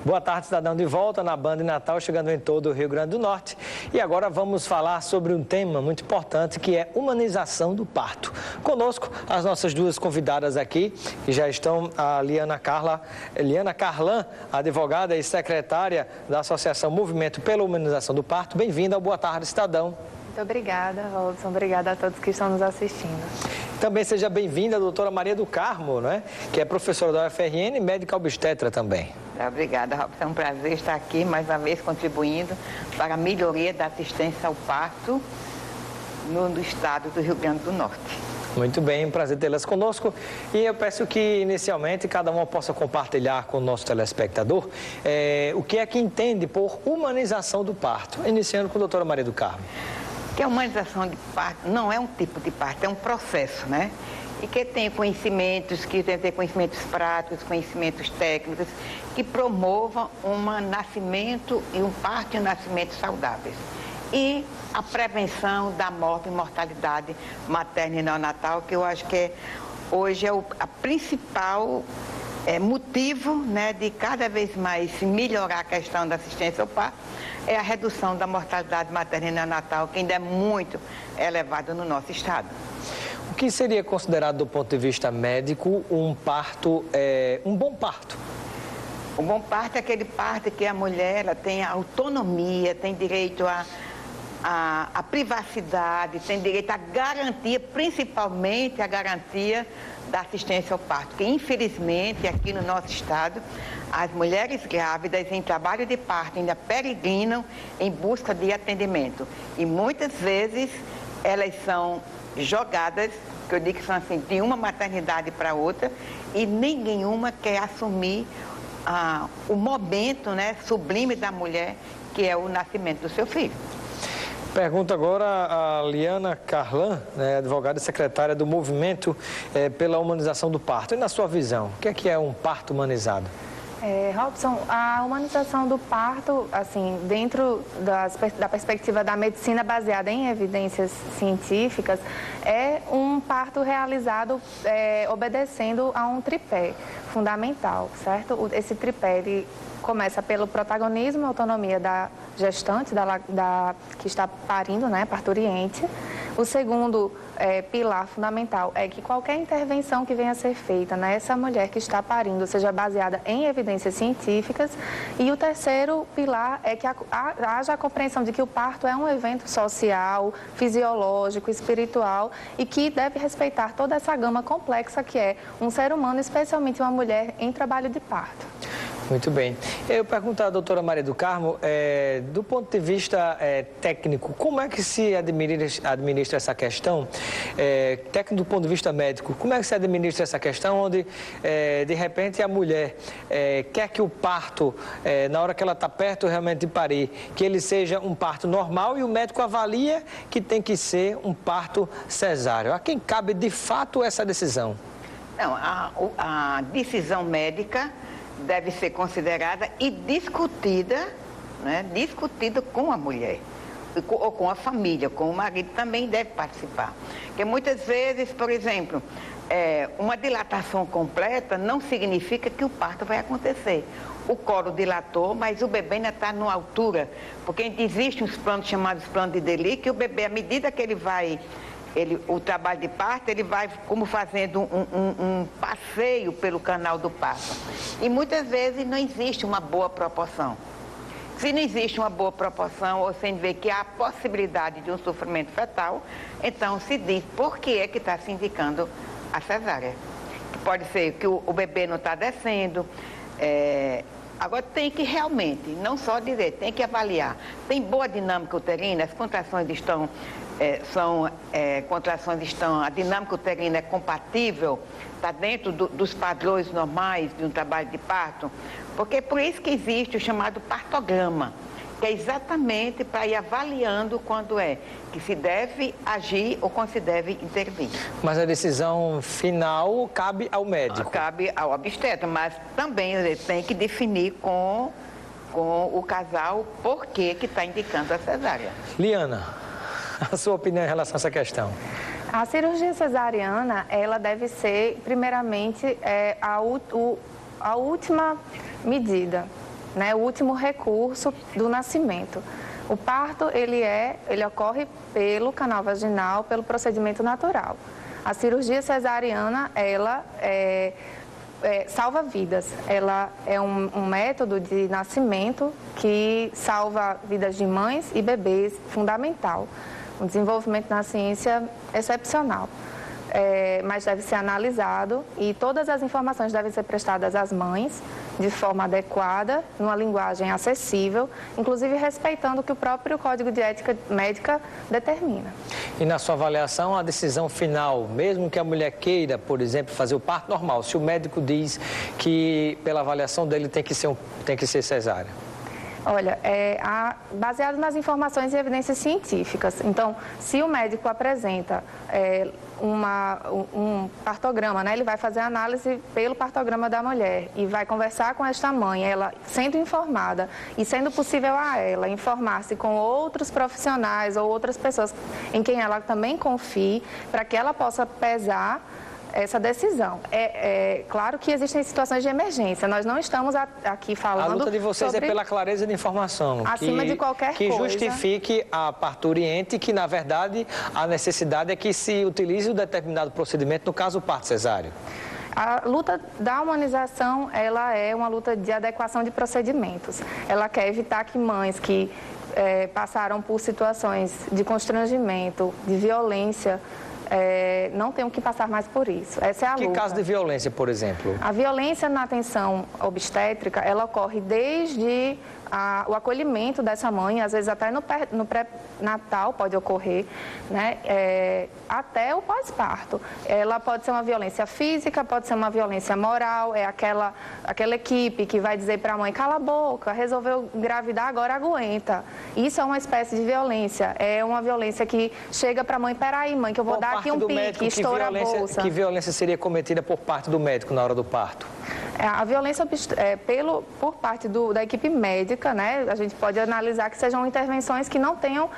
Boa tarde, cidadão, de volta na Band Natal, chegando em todo o Rio Grande do Norte. E agora vamos falar sobre um tema muito importante, que é humanização do parto. Conosco, as nossas duas convidadas aqui, que já estão, a Liana Carlan, advogada e secretária da Associação Movimento pela Humanização do Parto. Bem-vinda ao Boa Tarde, cidadão. Muito obrigada, Robson. Obrigada a todos que estão nos assistindo. Também seja bem-vinda a doutora Maria do Carmo, né? Que é professora da UFRN e médica obstetra também. Obrigada, Robson. É um prazer estar aqui mais uma vez contribuindo para a melhoria da assistência ao parto no estado do Rio Grande do Norte. Muito bem, um prazer tê-las conosco. E eu peço que, inicialmente, cada uma possa compartilhar com o nosso telespectador o que é que entende por humanização do parto. Iniciando com a doutora Maria do Carmo. Que a humanização de parto não é um tipo de parto, é um processo, né? E que tem conhecimentos, que tem que ter conhecimentos práticos, conhecimentos técnicos, que promovam um nascimento e um parto e um nascimento saudáveis. E a prevenção da morte e mortalidade materna e neonatal, que eu acho que hoje é a principal motivo, né, de cada vez mais melhorar a questão da assistência ao parto, é a redução da mortalidade materna e neonatal, que ainda é muito elevada no nosso estado. O que seria considerado, do ponto de vista médico, um parto, um bom parto? Um bom parto é aquele parto que a mulher ela tem a autonomia, tem direito à privacidade, tem direito à garantia, principalmente a garantia da assistência ao parto, que infelizmente aqui no nosso estado as mulheres grávidas em trabalho de parto ainda peregrinam em busca de atendimento e muitas vezes elas são jogadas, que eu digo que são assim, de uma maternidade para outra e nenhuma quer assumir o momento, né, sublime da mulher, que é o nascimento do seu filho. Pergunto agora a Liana Carlan, né, advogada e secretária do Movimento pela Humanização do Parto. E na sua visão, o que é um parto humanizado? Robson, a humanização do parto, assim, dentro da perspectiva da medicina baseada em evidências científicas, é um parto realizado obedecendo a um tripé fundamental, certo? Esse tripé, ele começa pelo protagonismo e autonomia da gestante, que está parindo, né, parturiente. O segundo pilar fundamental é que qualquer intervenção que venha a ser feita nessa mulher que está parindo seja baseada em evidências científicas. E o terceiro pilar é que haja a compreensão de que o parto é um evento social, fisiológico, espiritual e que deve respeitar toda essa gama complexa que é um ser humano, especialmente uma mulher em trabalho de parto. Muito bem. Eu pergunto à doutora Maria do Carmo, do ponto de vista técnico, como é que se administra essa questão? Técnico do ponto de vista médico, como é que se administra essa questão onde, de repente, a mulher quer que o parto, na hora que ela está perto realmente de parir, que ele seja um parto normal e o médico avalia que tem que ser um parto cesáreo? A quem cabe, de fato, essa decisão? Não, a decisão médica deve ser considerada e discutida, né, discutida com a mulher, ou com a família, com o marido também deve participar. Porque muitas vezes, por exemplo, uma dilatação completa não significa que o parto vai acontecer. O colo dilatou, mas o bebê ainda está numa altura, porque existem uns planos chamados planos de Delic, que o bebê, à medida que ele vai... o trabalho de parto, ele vai como fazendo um passeio pelo canal do parto. E muitas vezes não existe uma boa proporção. Se não existe uma boa proporção, ou sem ver que há a possibilidade de um sofrimento fetal, então se diz por que é que está se indicando a cesárea. Que pode ser que o bebê não está descendo. Agora tem que realmente, não só dizer, tem que avaliar. Tem boa dinâmica uterina, as contrações estão... a dinâmica uterina é compatível, está dentro dos padrões normais de um trabalho de parto, porque é por isso que existe o chamado partograma, que é exatamente para ir avaliando quando que se deve agir ou quando se deve intervir. Mas a decisão final cabe ao médico? Cabe ao obstetra, mas também ele tem que definir com o casal por que está indicando a cesárea. Liana, a sua opinião em relação a essa questão? A cirurgia cesariana, ela deve ser, primeiramente, a última medida, né, o último recurso do nascimento. O parto, ele ocorre pelo canal vaginal, pelo procedimento natural. A cirurgia cesariana, ela salva vidas. Ela é um método de nascimento que salva vidas de mães e bebês, fundamental. Um desenvolvimento na ciência excepcional. Mas deve ser analisado e todas as informações devem ser prestadas às mães de forma adequada, numa linguagem acessível, inclusive respeitando o que o próprio Código de Ética Médica determina. E na sua avaliação, a decisão final, mesmo que a mulher queira, por exemplo, fazer o parto normal, se o médico diz que pela avaliação dele tem que ser cesárea? Olha, baseado nas informações e evidências científicas. Então, se o médico apresenta um partograma, né? Ele vai fazer análise pelo partograma da mulher e vai conversar com esta mãe, ela sendo informada e sendo possível a ela informar-se com outros profissionais ou outras pessoas em quem ela também confie, para que ela possa pesar essa decisão. Claro que existem situações de emergência. Nós não estamos aqui falando... A luta de vocês é pela clareza de informação. Acima de qualquer coisa. Que justifique a parturiente que, na verdade, a necessidade é que se utilize um determinado procedimento, no caso, o parto cesáreo. A luta da humanização, ela é uma luta de adequação de procedimentos. Ela quer evitar que mães que passaram por situações de constrangimento, de violência, não tenham que passar mais por isso. Essa é a luta. Que caso de violência, por exemplo? A violência na atenção obstétrica, ela ocorre desde o acolhimento dessa mãe, às vezes até no pré-natal pode ocorrer, né? Até o pós-parto. Ela pode ser uma violência física, pode ser uma violência moral, aquela equipe que vai dizer para a mãe, cala a boca, resolveu engravidar, agora aguenta. Isso é uma espécie de violência, é uma violência que chega para a mãe, peraí mãe, que eu vou dar aqui um pique, estoura a bolsa. Que violência seria cometida por parte do médico na hora do parto? A violência por parte da equipe médica, né? A gente pode analisar que sejam intervenções que não tenham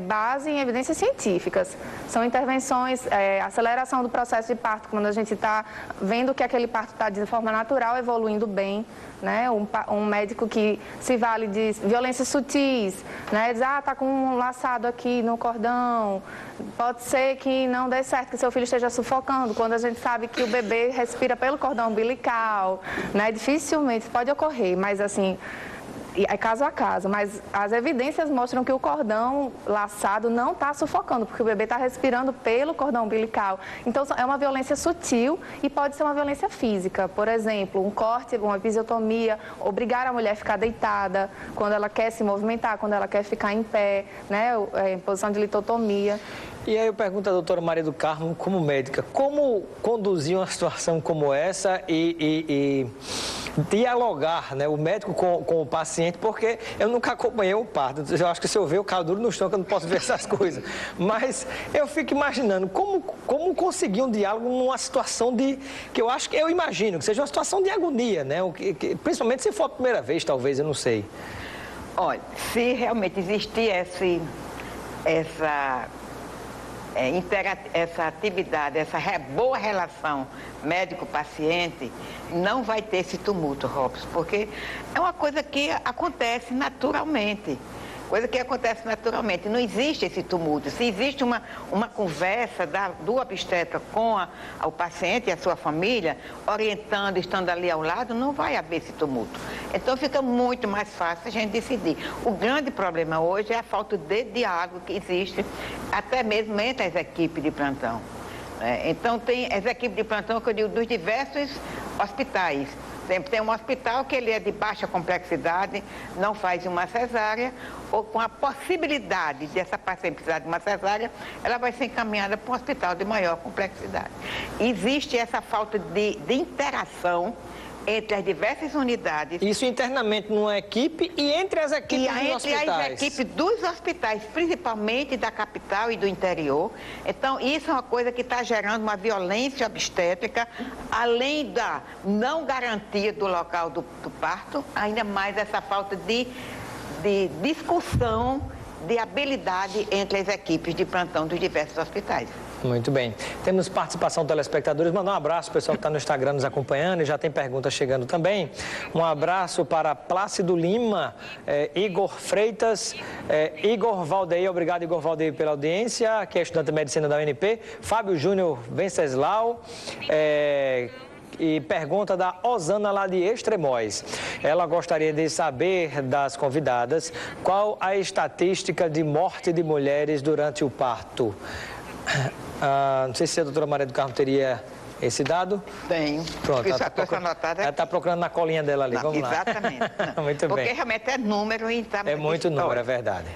base em evidências científicas. São intervenções, aceleração do processo de parto, quando a gente está vendo que aquele parto está de forma natural, evoluindo bem, né? Um médico que se vale de violências sutis, né? Diz, está com um laçado aqui no cordão, pode ser que não dê certo, que seu filho esteja sufocando, quando a gente sabe que o bebê respira pelo cordão umbilical, né? Dificilmente pode ocorrer, mas assim, é caso a caso, mas as evidências mostram que o cordão laçado não está sufocando, porque o bebê está respirando pelo cordão umbilical. Então, é uma violência sutil e pode ser uma violência física. Por exemplo, um corte, uma episiotomia, obrigar a mulher a ficar deitada quando ela quer se movimentar, quando ela quer ficar em pé, né, em posição de litotomia. E aí eu pergunto à doutora Maria do Carmo, como médica, como conduzir uma situação como essa e dialogar, né, o médico com o paciente, porque eu nunca acompanhei o parto. Eu acho que se eu ver, eu caio duro no chão, que eu não posso ver essas coisas. Mas eu fico imaginando como conseguir um diálogo numa situação que eu imagino que seja uma situação de agonia, né? Principalmente se for a primeira vez, talvez, eu não sei. Olha, se realmente existir essa atividade, essa boa relação médico-paciente, não vai ter esse tumulto, Robson, porque é uma coisa que acontece naturalmente. Não existe esse tumulto. Se existe uma conversa do obstetra com o paciente e a sua família, orientando, estando ali ao lado, não vai haver esse tumulto. Então fica muito mais fácil a gente decidir. O grande problema hoje é a falta de diálogo que existe, até mesmo entre as equipes de plantão. Então tem as equipes de plantão, que eu digo, dos diversos hospitais. Tem um hospital que ele é de baixa complexidade, não faz uma cesárea, ou com a possibilidade dessa paciente precisar de uma cesárea, ela vai ser encaminhada para um hospital de maior complexidade. Existe essa falta de interação entre as diversas unidades. Isso internamente numa equipe e entre as equipes dos hospitais. Entre as equipes dos hospitais, principalmente da capital e do interior. Então, isso é uma coisa que está gerando uma violência obstétrica, além da não garantia do local do parto, ainda mais essa falta de discussão, de habilidade entre as equipes de plantão dos diversos hospitais. Muito bem. Temos participação dos telespectadores. Mandar um abraço para o pessoal que está no Instagram nos acompanhando e já tem perguntas chegando também. Um abraço para Plácido Lima, Igor Freitas, Igor Valdeir. Obrigado, Igor Valdeir, pela audiência, que é estudante de medicina da UNP. Fábio Júnior Venceslau. E pergunta da Osana lá de Extremóis. Ela gostaria de saber das convidadas qual a estatística de morte de mulheres durante o parto. Não sei se a doutora Maria do Carmo teria esse dado. Tenho. Pronto, ela está procurando na colinha dela ali. Vamos lá. Exatamente. Muito bem. Porque realmente é número e tá é muito número, é verdade.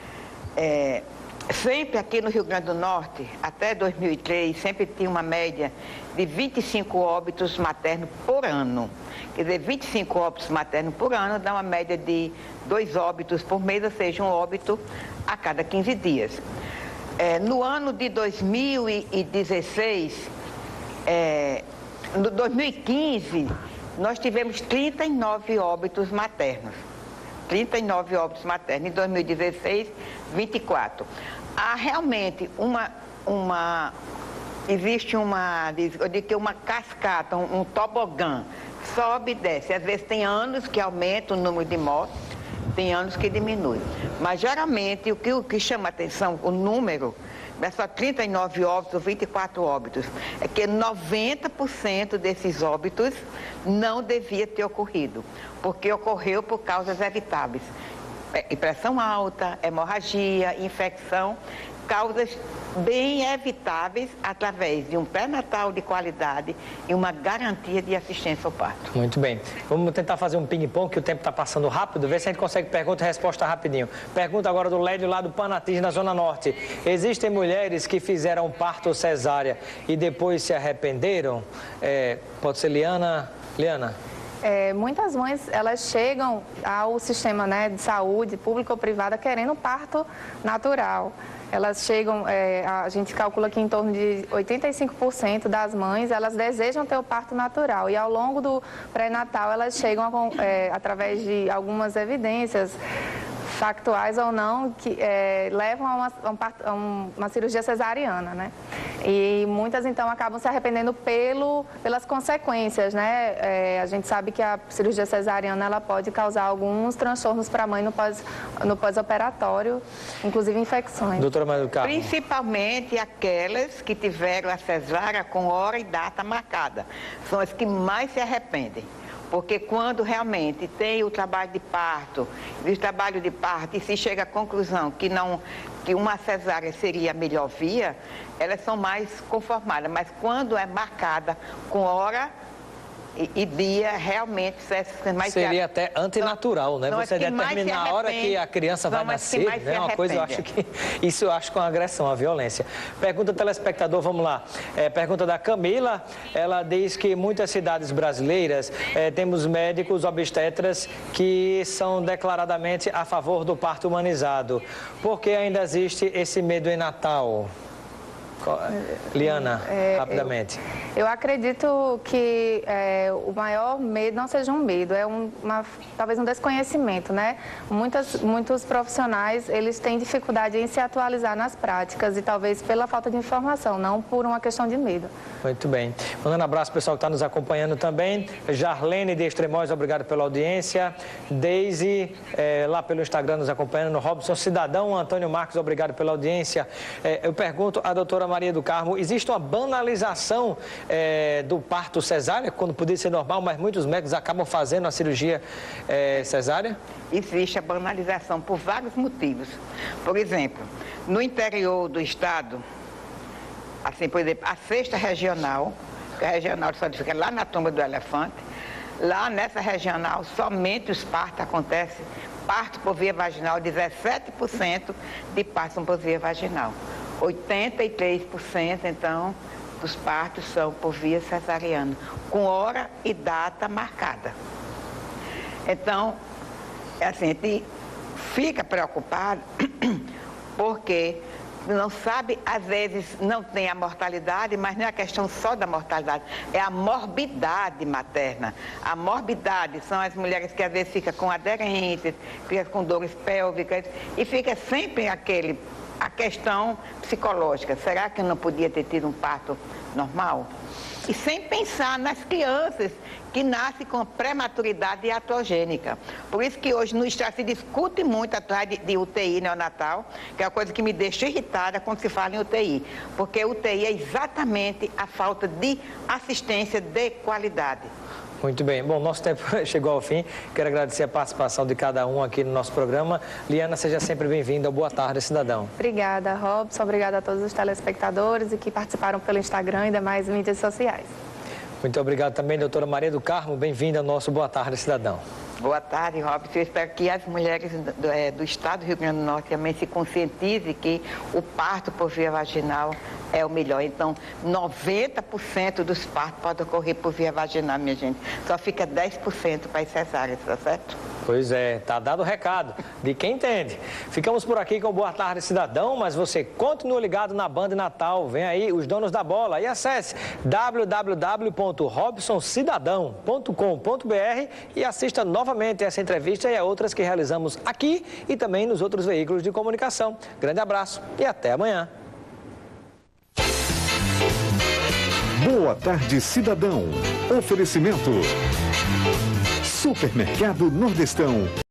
Sempre aqui no Rio Grande do Norte, até 2003, sempre tinha uma média de 25 óbitos maternos por ano. Quer dizer, 25 óbitos maternos por ano dá uma média de 2 óbitos por mês, ou seja, um óbito a cada 15 dias. No ano de 2016, no 2015, nós tivemos 39 óbitos maternos. 39 óbitos maternos. Em 2016, 24. Há realmente existe uma cascata, um tobogã, sobe e desce. Às vezes tem anos que aumenta o número de mortes, tem anos que diminui. Mas geralmente o que chama atenção, o número, não é só 39 óbitos, 24 óbitos, é que 90% desses óbitos não devia ter ocorrido, porque ocorreu por causas evitáveis. Pressão alta, hemorragia, infecção, causas bem evitáveis através de um pré-natal de qualidade e uma garantia de assistência ao parto. Muito bem. Vamos tentar fazer um ping-pong, que o tempo está passando rápido, ver se a gente consegue pergunta e resposta rapidinho. Pergunta agora do Lédio, lá do Panatins, na Zona Norte. Existem mulheres que fizeram parto cesárea e depois se arrependeram? Pode ser Liana? Muitas mães, elas chegam ao sistema, né, de saúde, pública ou privada, querendo parto natural. Elas chegam, a gente calcula que em torno de 85% das mães, elas desejam ter o parto natural. E ao longo do pré-natal, elas chegam, através de algumas evidências, factuais ou não, que levam a uma cirurgia cesariana, né? E muitas, então, acabam se arrependendo pelas consequências, né? A gente sabe que a cirurgia cesariana, ela pode causar alguns transtornos para a mãe no pós-operatório, inclusive infecções. Doutora Maria do Carmo. Principalmente aquelas que tiveram a cesárea com hora e data marcada. São as que mais se arrependem. Porque quando realmente tem o trabalho de parto, e se chega à conclusão que uma cesárea seria a melhor via, elas são mais conformadas. Mas quando é marcada com hora e dia, realmente seria até antinatural, né? Você determina a hora que a criança vai nascer, né? Uma coisa, eu acho que isso com agressão, a violência. Pergunta do telespectador, vamos lá. Pergunta da Camila, ela diz que em muitas cidades brasileiras temos médicos obstetras que são declaradamente a favor do parto humanizado. Por que ainda existe esse medo em Natal? Liana, rapidamente. Eu acredito que o maior medo não seja um medo, talvez um desconhecimento, né? Muitos profissionais, eles têm dificuldade em se atualizar nas práticas e talvez pela falta de informação, não por uma questão de medo. Muito bem. Mandando um abraço ao pessoal que está nos acompanhando também. Jarlene de Extremóis, obrigado pela audiência. Deise, lá pelo Instagram nos acompanhando. Robson Cidadão, Antônio Marcos, obrigado pela audiência. Eu pergunto à doutora Maria do Carmo, existe uma banalização do parto cesárea, quando poderia ser normal, mas muitos médicos acabam fazendo a cirurgia cesárea? Existe a banalização por vários motivos. Por exemplo, no interior do estado, assim, por exemplo, a 6ª regional, que a regional só fica lá na Tumba do Elefante, lá nessa regional somente os partos acontecem, parto por via vaginal, 17% de partos são por via vaginal. 83%, então, dos partos são por via cesariana, com hora e data marcada. Então, assim, a gente fica preocupado porque não sabe, às vezes não tem a mortalidade, mas não é a questão só da mortalidade, é a morbidade materna. A morbidade são as mulheres que às vezes ficam com aderências, ficam com dores pélvicas e fica sempre aquele a questão psicológica. Será que eu não podia ter tido um parto normal? E sem pensar nas crianças que nascem com prematuridade iatrogênica. Por isso que hoje no estado se discute muito atrás de UTI neonatal, que é uma coisa que me deixa irritada quando se fala em UTI. Porque UTI é exatamente a falta de assistência de qualidade. Muito bem. Bom, nosso tempo chegou ao fim. Quero agradecer a participação de cada um aqui no nosso programa. Liana, seja sempre bem-vinda. Boa tarde, cidadão. Obrigada, Robson. Obrigada a todos os telespectadores e que participaram pelo Instagram e demais mídias sociais. Muito obrigado também, doutora Maria do Carmo. Bem-vinda ao nosso Boa Tarde, cidadão. Boa tarde, Robson. Eu espero que as mulheres do estado do Rio Grande do Norte também se conscientizem que o parto por via vaginal é o melhor. Então, 90% dos partos podem ocorrer por via vaginal, minha gente. Só fica 10% para as cesáreas, tá certo? Pois é, tá dado o recado de quem entende. Ficamos por aqui com Boa Tarde, cidadão, mas você continua ligado na Band Natal. Vem aí os donos da bola e acesse www.robsoncidadão.com.br e assista novamente essa entrevista e a outras que realizamos aqui e também nos outros veículos de comunicação. Grande abraço e até amanhã. Boa Tarde, cidadão. Oferecimento Supermercado Nordestão.